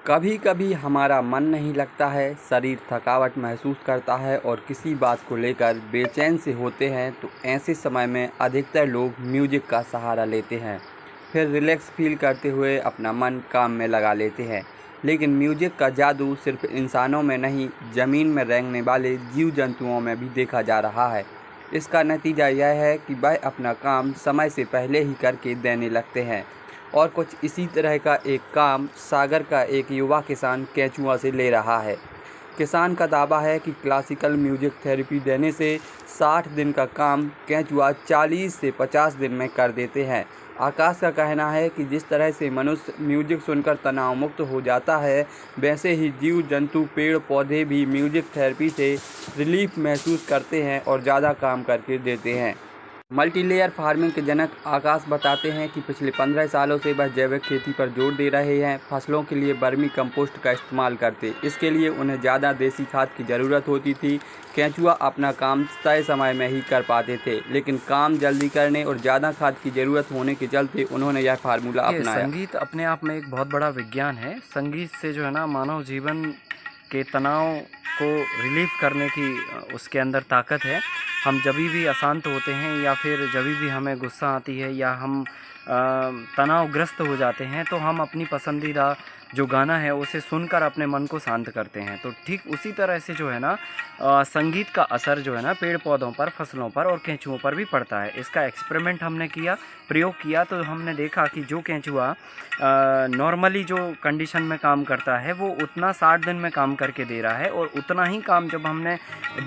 कभी कभी हमारा मन नहीं लगता है, शरीर थकावट महसूस करता है और किसी बात को लेकर बेचैन से होते हैं। तो ऐसे समय में अधिकतर लोग म्यूजिक का सहारा लेते हैं, फिर रिलैक्स फील करते हुए अपना मन काम में लगा लेते हैं। लेकिन म्यूजिक का जादू सिर्फ इंसानों में नहीं, ज़मीन में रेंगने वाले जीव जंतुओं में भी देखा जा रहा है। इसका नतीजा यह है कि वह अपना काम समय से पहले ही करके देने लगते हैं। और कुछ इसी तरह का एक काम सागर का एक युवा किसान केंचुआ से ले रहा है। किसान का दावा है कि क्लासिकल म्यूजिक थेरेपी देने से 60 दिन का काम केंचुआ 40 से 50 दिन में कर देते हैं। आकाश का कहना है कि जिस तरह से मनुष्य म्यूजिक सुनकर तनाव मुक्त हो जाता है, वैसे ही जीव जंतु, पेड़ पौधे भी म्यूजिक थेरेपी से रिलीफ महसूस करते हैं और ज़्यादा काम करके देते हैं। मल्टीलेयर फार्मिंग के जनक आकाश बताते हैं कि पिछले 15 सालों से वह जैविक खेती पर जोर दे रहे हैं। फसलों के लिए वर्मी कंपोस्ट का इस्तेमाल करते, इसके लिए उन्हें ज़्यादा देसी खाद की ज़रूरत होती थी। केंचुआ अपना काम तय समय में ही कर पाते थे, लेकिन काम जल्दी करने और ज़्यादा खाद की ज़रूरत होने के चलते उन्होंने यह फार्मूला अपनाया। संगीत अपने आप में एक बहुत बड़ा विज्ञान है। संगीत से जो है ना, मानव जीवन के तनाव को रिलीफ करने की उसके अंदर ताकत है। हम जब भी अशांत होते हैं या फिर जब भी हमें गुस्सा आती है या हम तनावग्रस्त हो जाते हैं, तो हम अपनी पसंदीदा जो गाना है उसे सुनकर अपने मन को शांत करते हैं। तो ठीक उसी तरह से जो है ना, संगीत का असर जो है ना, पेड़ पौधों पर, फसलों पर और केंचुओं पर भी पड़ता है। इसका एक्सपेरिमेंट हमने किया, प्रयोग किया, तो हमने देखा कि जो केंचुआ नॉर्मली जो कंडीशन में काम करता है वो उतना 60 दिन में काम करके दे रहा है, और उतना ही काम जब हमने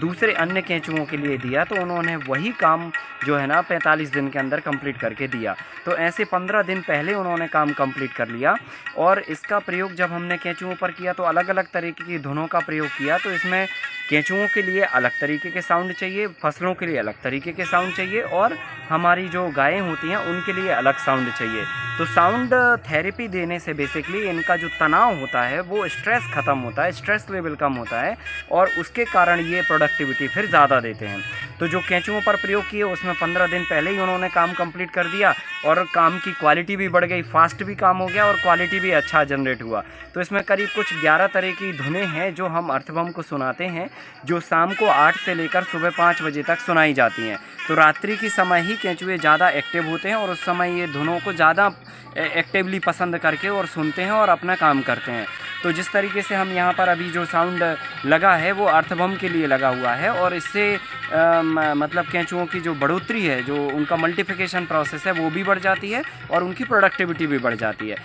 दूसरे अन्य केंचुओं के लिए दिया तो उन्होंने वही काम जो है ना 45 दिन के अंदर कंप्लीट करके दिया। तो ऐसे 15 दिन पहले उन्होंने काम कंप्लीट कर लिया। और इसका प्रयोग जब हमने केंचुओं पर किया तो अलग अलग तरीके की धुनों का प्रयोग किया। तो इसमें केंचुओं के लिए अलग तरीके के साउंड चाहिए, फसलों के लिए अलग तरीके के साउंड चाहिए, और हमारी जो गायें होती हैं उनके लिए अलग साउंड चाहिए। तो साउंड थेरेपी देने से बेसिकली इनका जो तनाव होता है वो स्ट्रेस ख़त्म होता है, स्ट्रेस लेवल कम होता है, और उसके कारण ये प्रोडक्टिविटी फिर ज़्यादा देते हैं। तो जो केंचुओं पर प्रयोग किए उसमें 15 दिन पहले ही उन्होंने काम कंप्लीट कर दिया, और काम की क्वालिटी भी बढ़ गई, फास्ट भी काम हो गया और क्वालिटी भी अच्छा जनरेट हुआ। तो इसमें करीब कुछ 11 तरह की धुनें हैं जो हम अर्थबम को सुनाते हैं, जो शाम को 8 से लेकर सुबह 5 बजे तक सुनाई जाती हैं। तो रात्रि की समय ही केंचुए ज़्यादा एक्टिव होते हैं और उस समय ये धुनों को ज़्यादा एक्टिवली पसंद करके और सुनते हैं और अपना काम करते हैं। तो जिस तरीके से हम यहाँ पर अभी जो साउंड लगा है वो अर्थबम के लिए लगा हुआ है, और इससे मतलब केंचुओं की जो बढ़ोतरी है, जो उनका मल्टीप्लिकेशन प्रोसेस है वो भी बढ़ जाती है और उनकी प्रोडक्टिविटी भी बढ़ जाती है।